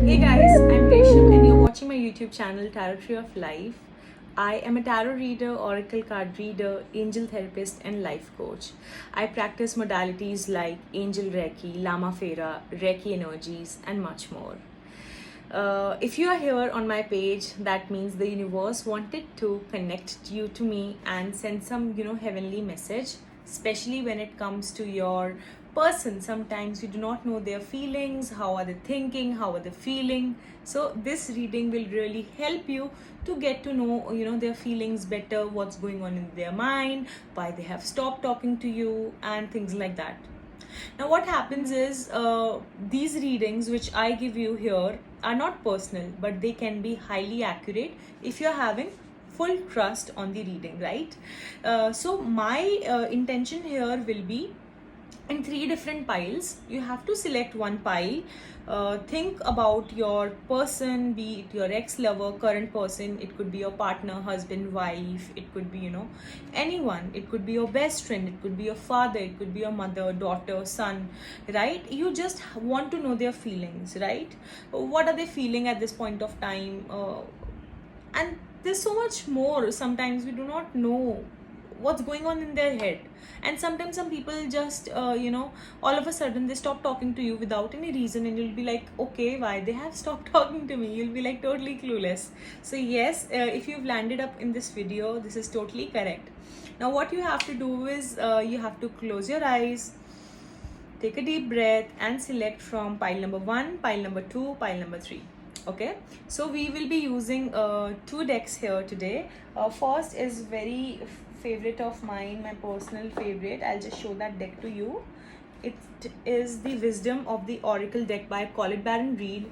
Hey guys, I'm Resham and you're watching my YouTube channel Tarot Tree of Life. I am a tarot reader, oracle card reader, angel therapist, and life coach. I practice modalities like angel Reiki, Lama Fera, Reiki energies, and much more. If you are here on my page, that means the universe wanted to connect you to me and send some, heavenly message, especially when it comes to your person. Sometimes you do not know their feelings, how are they thinking, how are they feeling. So this reading will really help you to get to know, their feelings better, what's going on in their mind, why they have stopped talking to you, and things like that. Now, what happens is these readings which I give you here are not personal, but they can be highly accurate if you're having full trust on the reading, right? So, my intention here will be in 3 different piles. You have to select one pile. Think about your person, be it your ex-lover, current person. It could be your partner, husband, wife. It could be, anyone. It could be your best friend. It could be your father. It could be your mother, daughter, son, right? You just want to know their feelings, right? What are they feeling at this point of time? And there's so much more. Sometimes we do not know what's going on in their head, and sometimes some people just all of a sudden they stop talking to you without any reason, and you'll be like, okay, why they have stopped talking to me? You'll be like totally clueless. So yes, if you've landed up in this video, this is totally correct. Now what you have to do is you have to close your eyes, take a deep breath, and select from pile number 1, pile number 2, pile number 3. Okay, so we will be using 2 decks here today. First is very favorite of mine, my personal favorite. I'll just show that deck to you. It is the Wisdom of the Oracle deck by Colette Baron Reid.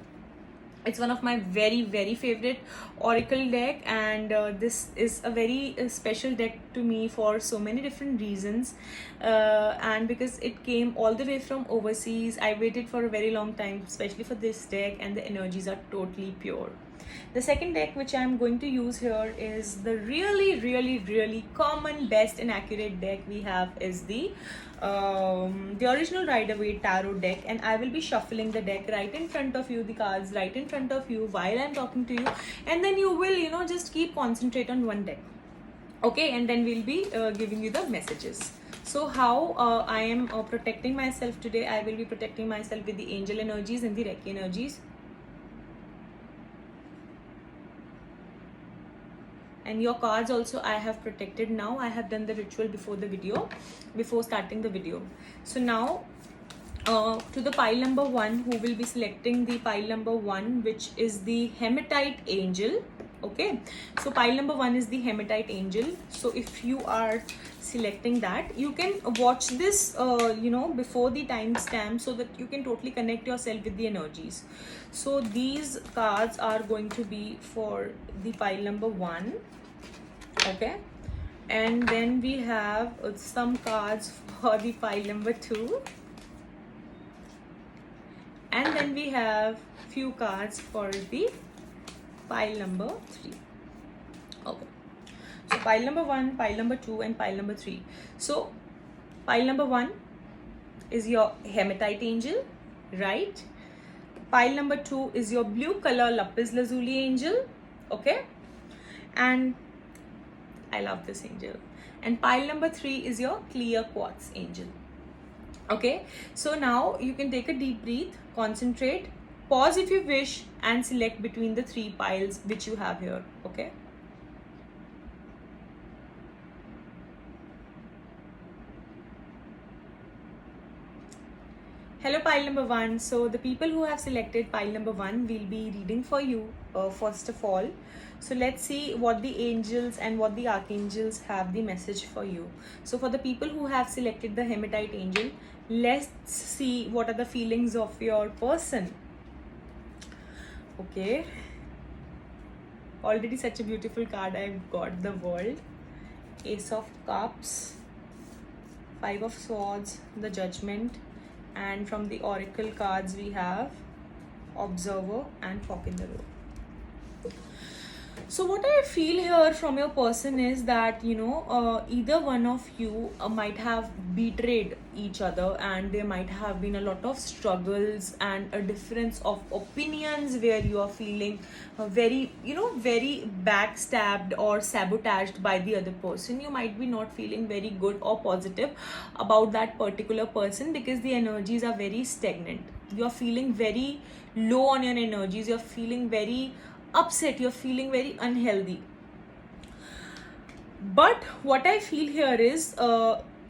It's one of my very favorite oracle deck, and this is a very special deck to me for so many different reasons, and because it came all the way from overseas. I waited for a very long time especially for this deck, and the energies are totally pure. The second deck which I'm going to use here is the really common, best and accurate deck we have is the original Rider-Waite tarot deck, and I will be shuffling the deck right in front of you, the cards right in front of you while I'm talking to you, and then you will just keep concentrate on one deck. Okay, and then we'll be giving you the messages. So how I am protecting myself today, I will be protecting myself with the angel energies and the Reiki energies. And your cards also I have protected. Now I have done the ritual before starting the video. So now to the pile number 1, who will be selecting the pile number 1, which is the Hematite Angel. Okay, so pile number 1 is the Hematite Angel. So if you are selecting that, you can watch this before the timestamp, so that you can totally connect yourself with the energies. So these cards are going to be for the pile number 1. Okay, and then we have some cards for the pile number 2, and then we have few cards for the pile number 3. Okay, so pile number 1, pile number 2, and pile number 3. So pile number 1 is your Hematite Angel, right? Pile number 2 is your blue color Lapis Lazuli Angel. Okay, and I love this angel. And pile number 3 is your clear quartz angel. Okay, so now you can take a deep breath, concentrate, pause if you wish, and select between the 3 piles which you have here. Okay, hello pile number 1. So the people who have selected pile number 1 will be reading for you first of all. So let's see what the angels and what the archangels have the message for you. So for the people who have selected the Hematite Angel, let's see what are the feelings of your person. Okay, already such a beautiful card I've got, the World, Ace of Cups, 5 of Swords, the Judgment, and from the oracle cards we have Observer and Fork in the Road. So what I feel here from your person is that either one of you might have betrayed each other, and there might have been a lot of struggles and a difference of opinions where you are feeling very very backstabbed or sabotaged by the other person. You might be not feeling very good or positive about that particular person because the energies are very stagnant. You are feeling very low on your energies. You're feeling very upset, you're feeling very unhealthy. But what I feel here is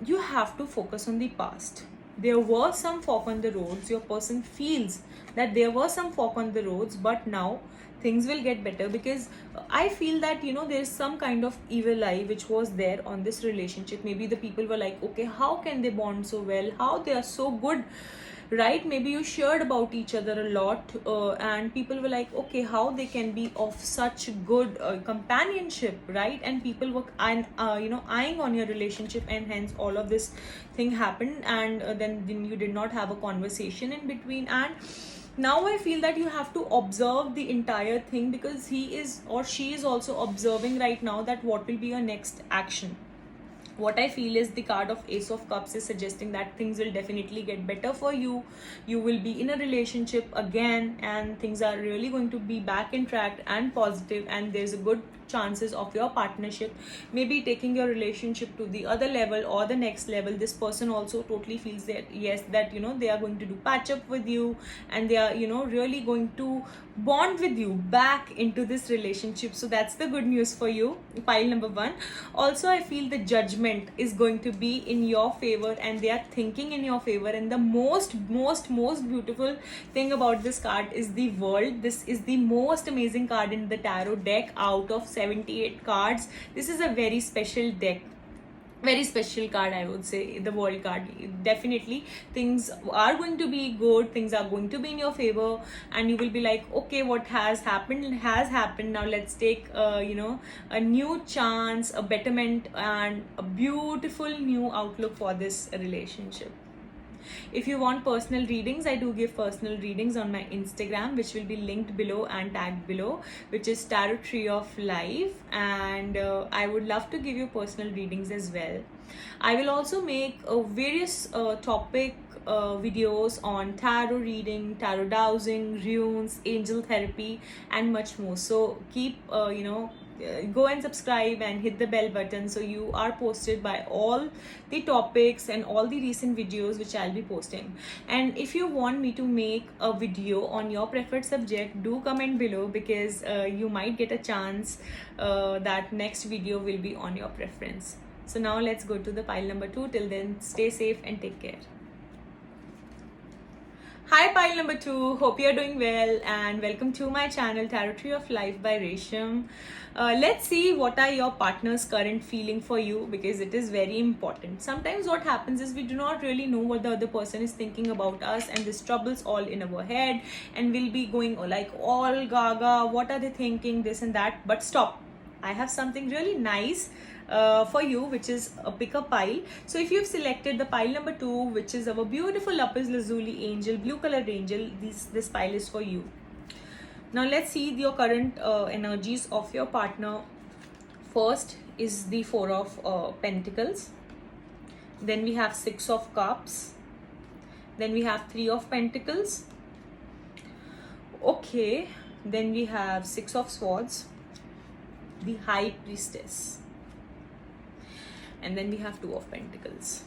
you have to focus on the past. There was some fork on the roads. Your person feels that there was some fork on the roads, but now things will get better because I feel that there's some kind of evil eye which was there on this relationship. Maybe the people were like, okay, how can they bond so well? How they are so good, right? Maybe you shared about each other a lot, and people were like, okay, how they can be of such good companionship, right? And people were eyeing on your relationship, and hence all of this thing happened. And then you did not have a conversation in between. And now I feel that you have to observe the entire thing, because he is or she is also observing right now that what will be your next action. What I feel is the card of Ace of Cups is suggesting that things will definitely get better for you. You will be in a relationship again, and things are really going to be back in track and positive, and there's a good chances of your partnership maybe taking your relationship to the other level or the next level. This person also totally feels that yes, that they are going to do patch up with you, and they are really going to bond with you back into this relationship. So that's the good news for you, pile number 1. Also, I feel the judgment is going to be in your favor, and they are thinking in your favor. And the most beautiful thing about this card is the World. This is the most amazing card in the tarot deck out of 78 cards. This is a very special deck, very special card, I would say, the World card. Definitely things are going to be good, things are going to be in your favor, and you will be like, okay, what has happened, now let's take a new chance, a betterment, and a beautiful new outlook for this relationship. If you want personal readings, I do give personal readings on my Instagram, which will be linked below and tagged below, which is Tarot Tree of Life. And I would love to give you personal readings as well. I will also make various topic videos on tarot reading, tarot dowsing, runes, angel therapy, and much more. So keep go and subscribe and hit the bell button so you are posted by all the topics and all the recent videos which I'll be posting. And if you want me to make a video on your preferred subject, do comment below, because you might get a chance that next video will be on your preference. So now let's go to the pile number 2. Till then, stay safe and take care. Hi pile number 2, hope you're doing well, and welcome to my channel Tarot Tree of Life by Resham. Let's see what are your partner's current feeling for you, because it is very important. Sometimes what happens is we do not really know what the other person is thinking about us, and this troubles all in our head, and we'll be going like all gaga, what are they thinking, this and that. But stop, I have something really nice for you, which is a pickup pile. So if you've selected the pile number 2, which is our beautiful lapis lazuli angel, blue colored angel, this pile is for you. Now let's see your current energies of your partner. First is the 4 of Pentacles, then we have 6 of Cups, then we have 3 of Pentacles, okay, then we have 6 of Swords, the High Priestess, and then we have 2 of Pentacles.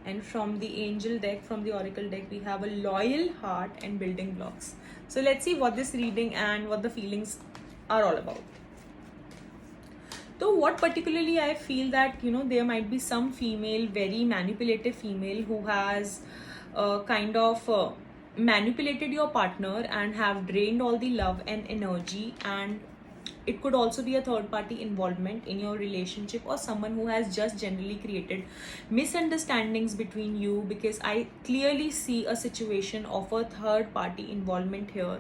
And from the angel deck, from the oracle deck, we have a loyal heart and building blocks. So let's see what this reading and what the feelings are all about. So what particularly I feel that there might be some female, very manipulative female, who has kind of manipulated your partner and have drained all the love and energy. And it could also be a third party involvement in your relationship, or someone who has just generally created misunderstandings between you, because I clearly see a situation of a third party involvement here.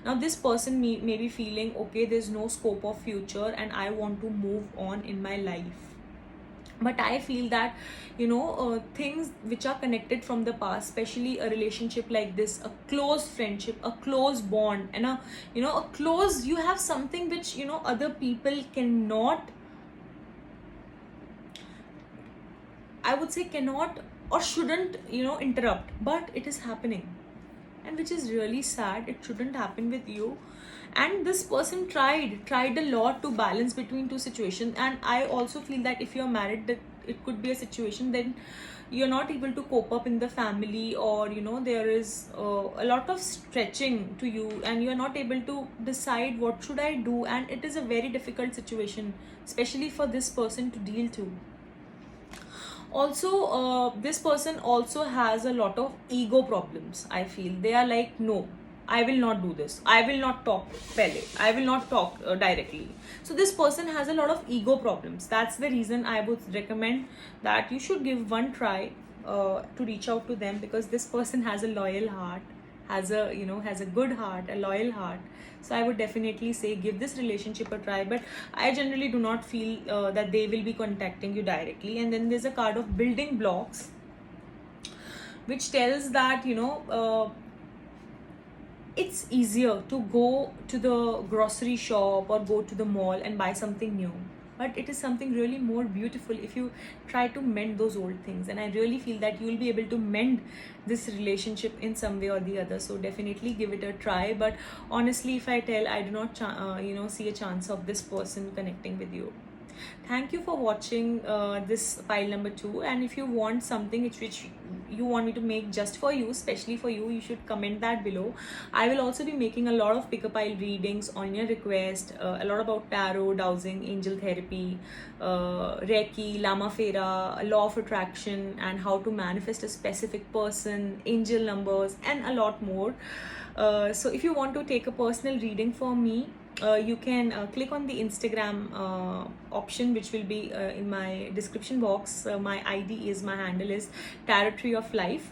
Now this person may be feeling, okay, there's no scope of future and I want to move on in my life. But I feel that things which are connected from the past, especially a relationship like this, a close friendship, a close bond, and a close, you have something which other people cannot, I would say, cannot or shouldn't interrupt, but it is happening, and which is really sad. It shouldn't happen with you. And this person tried a lot to balance between two situations. And I also feel that if you're married, that it could be a situation then you're not able to cope up in the family, or there is a lot of stretching to you, and you're not able to decide what should I do, and it is a very difficult situation, especially for this person to deal to. Also, this person also has a lot of ego problems. I feel they are like, no, I will not do this, I will not talk pele, I will not talk directly. So this person has a lot of ego problems. That's the reason I would recommend that you should give one try to reach out to them, because this person has a loyal heart, has a good heart, a loyal heart. So I would definitely say give this relationship a try. But I generally do not feel that they will be contacting you directly. And then there's a card of building blocks, which tells that it's easier to go to the grocery shop or go to the mall and buy something new, but it is something really more beautiful if you try to mend those old things. And I really feel that you will be able to mend this relationship in some way or the other. So definitely give it a try. But honestly, if I tell, I do not see a chance of this person connecting with you. Thank you for watching this pile number 2. And if you want something which you want me to make just for you, especially for you, you should comment that below. I will also be making a lot of pick a pile readings on your request, a lot about tarot, dowsing, angel therapy, Reiki, Lama Fera, law of attraction, and how to manifest a specific person, angel numbers, and a lot more. So if you want to take a personal reading for me, you can click on the Instagram option, which will be in my description box. My ID is, my handle is Tarot Tree of Life,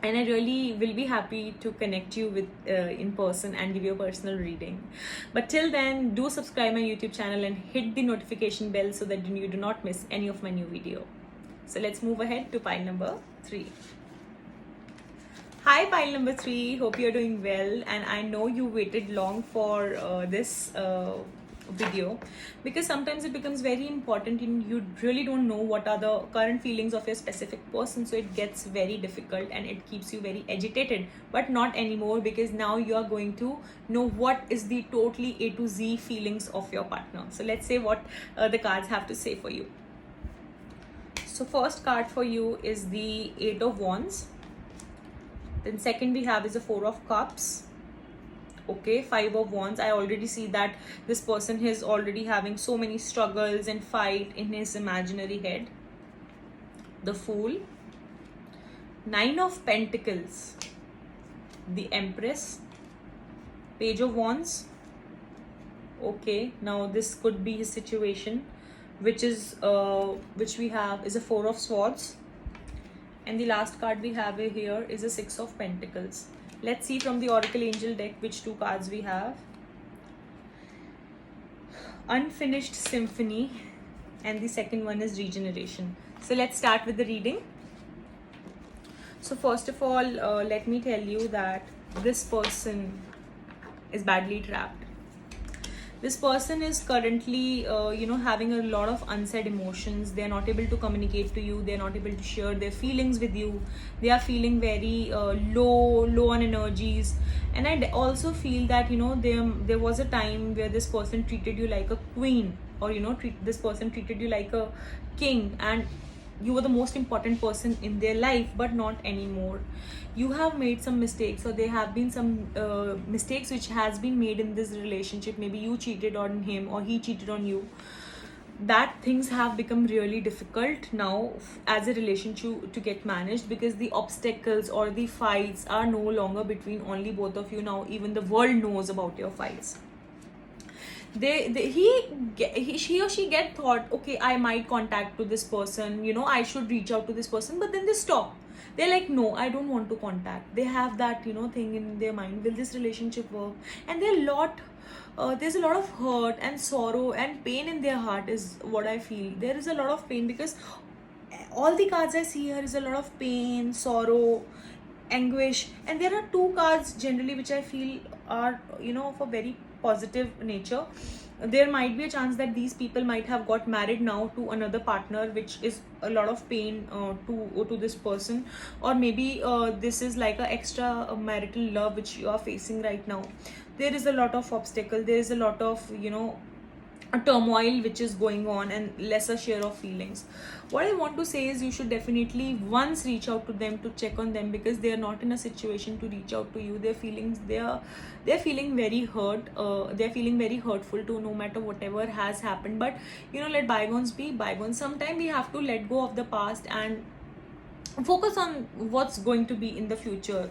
and I really will be happy to connect you with in person and give you a personal reading. But till then, do subscribe my YouTube channel and hit the notification bell so that you do not miss any of my new video. So let's move ahead to pile number 3. Hi pile number 3, hope you're doing well. And I know you waited long for this video, because sometimes it becomes very important and you really don't know what are the current feelings of your specific person, so it gets very difficult and it keeps you very agitated. But not anymore, because now you are going to know what is the totally A to Z feelings of your partner. So let's say what the cards have to say for you. So first card for you is the 8 of Wands. Then second we have is the 4 of Cups. Okay, 5 of Wands. I already see that this person is already having so many struggles and fight in his imaginary head. The Fool. 9 of Pentacles. The Empress. Page of Wands. Okay, now this could be his situation, which we have is a 4 of Swords. And the last card we have here is a 6 of Pentacles. Let's see from the Oracle Angel deck which 2 cards we have. Unfinished Symphony, and the second one is Regeneration. So let's start with the reading. So first of all, let me tell you that this person is badly trapped. This person is currently having a lot of unsaid emotions. They are not able to communicate to you, they are not able to share their feelings with you. They are feeling very low on energies. And I also feel that there was a time where this person treated you like a queen, or this person treated you like a king, and you were the most important person in their life, but not anymore. You have made some mistakes, or there have been some mistakes which has been made in this relationship. Maybe you cheated on him or he cheated on you. That things have become really difficult now as a relationship to get managed, because the obstacles or the fights are no longer between only both of you. Now even the world knows about your fights. He or she get thought, okay, I might contact to this person, I should reach out to this person, but then they stop, they're like, no, I don't want to contact. They have that, you know, thing in their mind, will this relationship work? And there's a lot of hurt and sorrow and pain in their heart, is what I feel. There is a lot of pain because all the cards I see here is a lot of pain, sorrow, anguish. And there are two cards generally which I feel are, you know, of a very positive nature. There might be a chance that these people might have got married now to another partner, which is a lot of pain to this person. Or maybe this is like a extra marital love which you are facing right now. There is a lot of obstacle, there is a lot of, you know, a turmoil which is going on, and lesser share of feelings. What I want to say is you should definitely once reach out to them to check on them, because they are not in a situation to reach out to you. Their feelings, they're feeling very hurt, they're feeling very hurtful to, no matter whatever has happened. But you know, let bygones be bygones. Sometimes we have to let go of the past and focus on what's going to be in the future.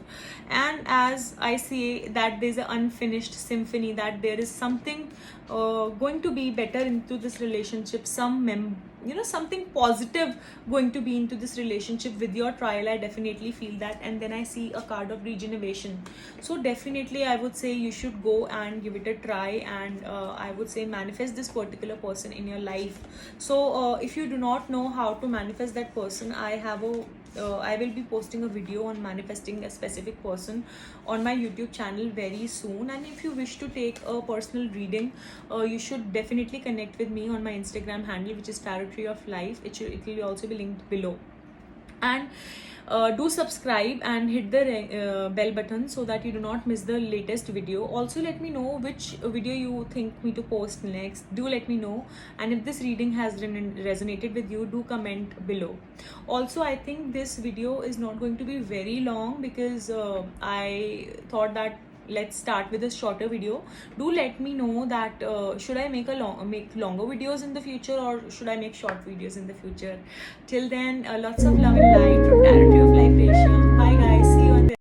And as I say that there's an unfinished symphony, that there is something going to be better into this relationship, you know, something positive going to be into this relationship with your trial. I definitely feel that. And then I see a card of regeneration. So definitely I would say you should go and give it a try, and I would say manifest this particular person in your life. So if you do not know how to manifest that person, I will be posting a video on manifesting a specific person on my YouTube channel very soon. And if you wish to take a personal reading, you should definitely connect with me on my Instagram handle, which is Tarot Tree of Life. It will also be linked below. And do subscribe and hit the bell button so that you do not miss the latest video. Also, let me know which video you think me to post next. Do let me know. And if this reading has resonated with you, do comment below. Also, I think this video is not going to be very long, because I thought that let's start with a shorter video. Do let me know that should I make longer videos in the future, or should I make short videos in the future. Till then, lots of love and light from Tarot Tree of Life Asia.